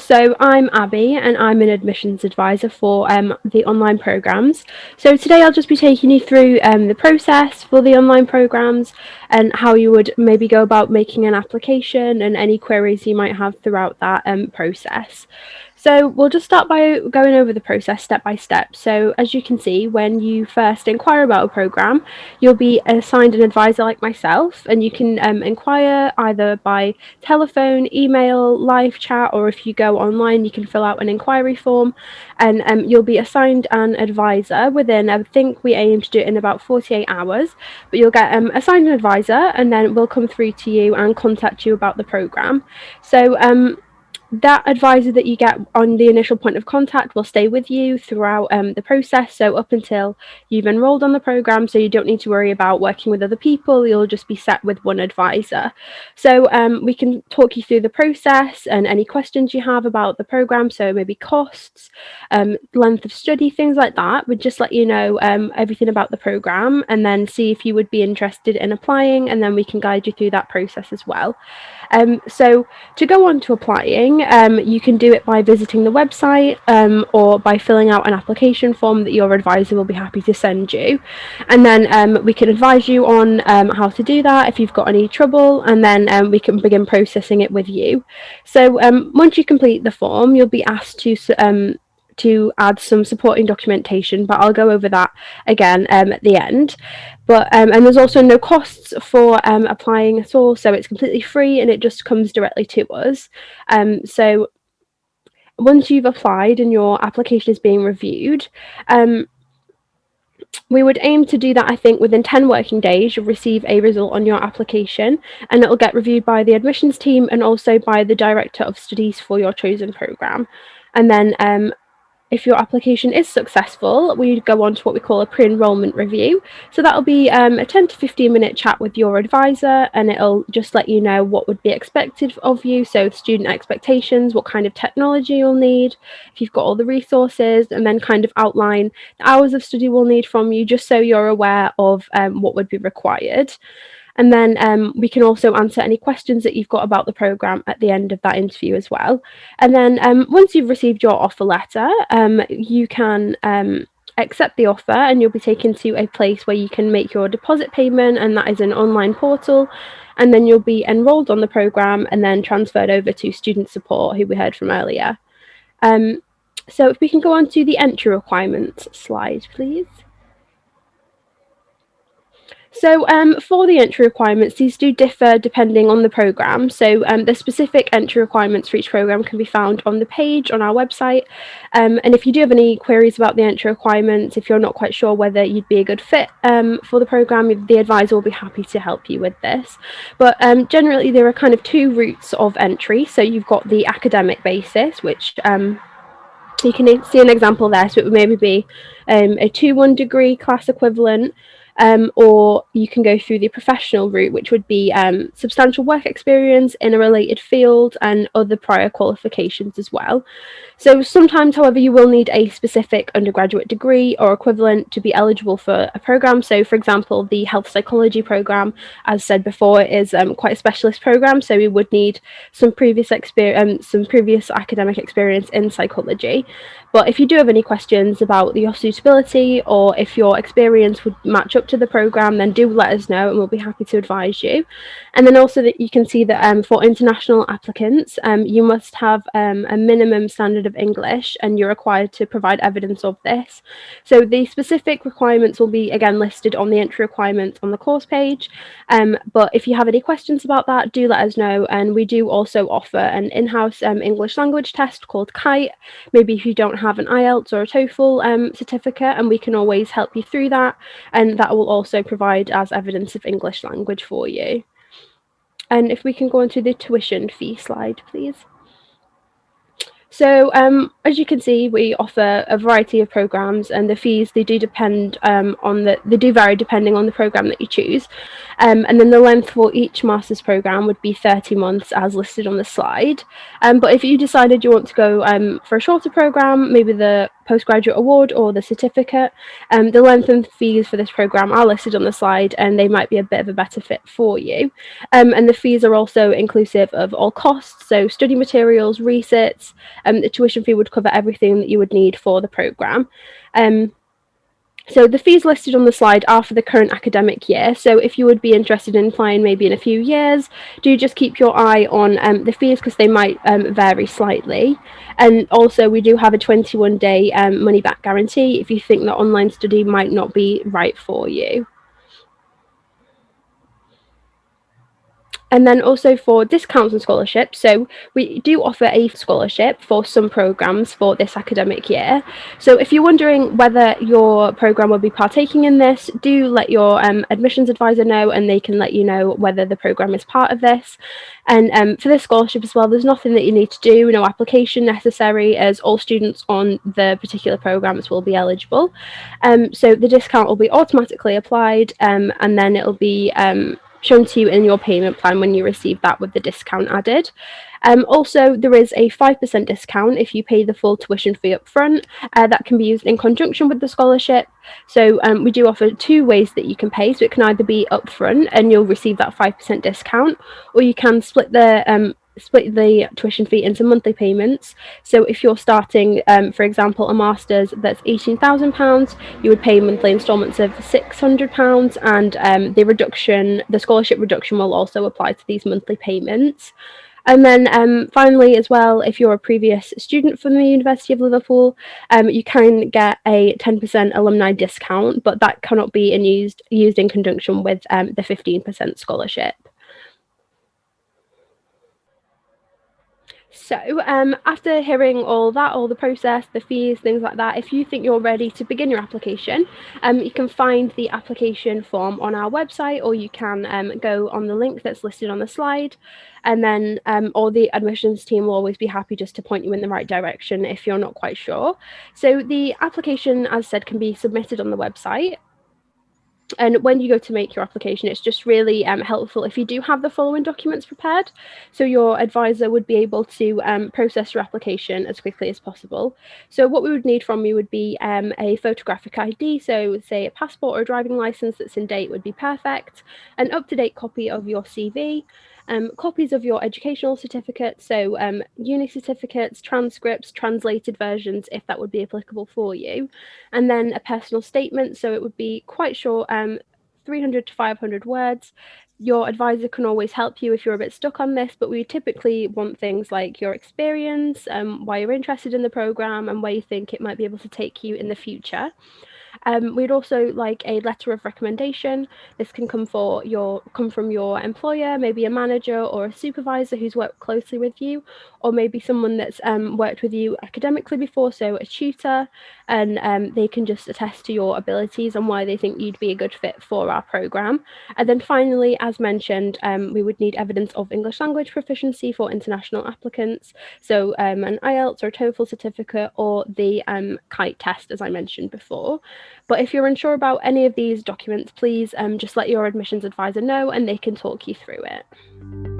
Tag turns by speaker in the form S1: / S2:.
S1: So I'm Abby and I'm an admissions advisor for the online programmes. So today I'll just be taking you through the process for the online programmes and how you would maybe go about making an application and any queries you might have throughout that process. So we'll just start by going over the process step by step. So as you can see, when you first inquire about a programme, you'll be assigned an advisor like myself, and you can inquire either by telephone, email, live chat, or if you go online, you can fill out an inquiry form, and you'll be assigned an advisor within, I think we aim to do it in about 48 hours, but you'll get assigned an advisor, and then we'll come through to you and contact you about the programme. So that advisor that you get on the initial point of contact will stay with you throughout the process, so up until you've enrolled on the programme, so you don't need to worry about working with other people. You'll just be set with one advisor. So we can talk you through the process and any questions you have about the programme, so maybe costs, length of study, things like that. We'd just let you know everything about the programme and then see if you would be interested in applying, and then we can guide you through that process as well. So to go on to applying, you can do it by visiting the website or by filling out an application form that your advisor will be happy to send you. And then we can advise you on how to do that if you've got any trouble, and then we can begin processing it with you. So once you complete the form, you'll be asked to add some supporting documentation, but I'll go over that again at the end. But and there's also no costs for applying at all, so it's completely free and it just comes directly to us. So once you've applied and your application is being reviewed, we would aim to do that, I think, within 10 working days. You'll receive a result on your application, and it will get reviewed by the admissions team and also by the Director of Studies for your chosen programme. And then if your application is successful, we go on to what we call a pre-enrollment review. So that'll be a 10 to 15 minute chat with your advisor, and it'll just let you know what would be expected of you. So student expectations, what kind of technology you'll need, if you've got all the resources, and then kind of outline the hours of study we'll need from you, just so you're aware of what would be required. And then we can also answer any questions that you've got about the programme at the end of that interview as well. And then once you've received your offer letter, you can accept the offer, and you'll be taken to a place where you can make your deposit payment, and that is an online portal. And then you'll be enrolled on the programme and then transferred over to student support, who we heard from earlier. So if we can go on to the entry requirements slide, please. So for the entry requirements, these do differ depending on the programme. So the specific entry requirements for each programme can be found on the page on our website. And if you do have any queries about the entry requirements, if you're not quite sure whether you'd be a good fit for the programme, the advisor will be happy to help you with this. But generally, there are kind of two routes of entry. So you've got the academic basis, which you can see an example there. So it would maybe be a 2-1 degree class equivalent. Or you can go through the professional route, which would be substantial work experience in a related field and other prior qualifications as well. So sometimes, however, you will need a specific undergraduate degree or equivalent to be eligible for a programme. So, for example, the health psychology programme, as said before, is quite a specialist programme. So we would need some previous experience, some previous academic experience in psychology. But if you do have any questions about your suitability, or if your experience would match up to the programme, then do let us know and we'll be happy to advise you. And then also that you can see that for international applicants, you must have a minimum standard of English, and you're required to provide evidence of this. So the specific requirements will be again listed on the entry requirements on the course page. But if you have any questions about that, do let us know. And we do also offer an in-house English language test called KITE. Maybe if you don't have an IELTS or a TOEFL certificate, and we can always help you through that, and that will also provide as evidence of English language for you. And if we can go on to the tuition fee slide, please. So as you can see, we offer a variety of programmes, and the fees, they do depend they do vary depending on the programme that you choose. And then the length for each master's programme would be 30 months as listed on the slide. But if you decided you want to go for a shorter programme, maybe the postgraduate award or the certificate. The length and fees for this programme are listed on the slide, and they might be a bit of a better fit for you. And the fees are also inclusive of all costs, so study materials, resits. The tuition fee would cover everything that you would need for the programme. So the fees listed on the slide are for the current academic year. So if you would be interested in applying maybe in a few years, do just keep your eye on the fees, because they might vary slightly. And also we do have a 21-day money back guarantee if you think that online study might not be right for you. And then also for discounts and scholarships, so we do offer a scholarship for some programmes for this academic year. So if you're wondering whether your programme will be partaking in this, do let your admissions advisor know, and they can let you know whether the programme is part of this. And for this scholarship as well, there's nothing that you need to do, no application necessary, as all students on the particular programmes will be eligible. So the discount will be automatically applied, and then it'll be shown to you in your payment plan when you receive that with the discount added. Also, there is a 5% discount if you pay the full tuition fee up front. That can be used in conjunction with the scholarship. So we do offer two ways that you can pay. So it can either be upfront and you'll receive that 5% discount, or you can split the tuition fee into monthly payments. So if you're starting, for example, a master's that's £18,000, you would pay monthly instalments of £600, and the scholarship reduction will also apply to these monthly payments. And then finally, as well, if you're a previous student from the University of Liverpool, you can get a 10% alumni discount, but that cannot be used in conjunction with the 15% scholarship. So after hearing all the process, the fees, things like that, if you think you're ready to begin your application, you can find the application form on our website, or you can go on the link that's listed on the slide, and then or the admissions team will always be happy just to point you in the right direction if you're not quite sure. So the application, as said, can be submitted on the website. And when you go to make your application, it's just really helpful if you do have the following documents prepared. So your advisor would be able to process your application as quickly as possible. So what we would need from you would be a photographic ID. So say a passport or a driving license that's in date would be perfect. An up-to-date copy of your CV. Copies of your educational certificates, so uni certificates, transcripts, translated versions, if that would be applicable for you, and then a personal statement, so it would be quite short, 300 to 500 words. Your advisor can always help you if you're a bit stuck on this, but we typically want things like your experience, why you're interested in the programme, and where you think it might be able to take you in the future. We'd also like a letter of recommendation. This can come from your employer, maybe a manager or a supervisor who's worked closely with you, or maybe someone that's worked with you academically before, so a tutor, and they can just attest to your abilities and why they think you'd be a good fit for our programme. And then finally, as mentioned, we would need evidence of English language proficiency for international applicants, so an IELTS or TOEFL certificate, or the KITE test, as I mentioned before. But if you're unsure about any of these documents, please just let your admissions advisor know, and they can talk you through it.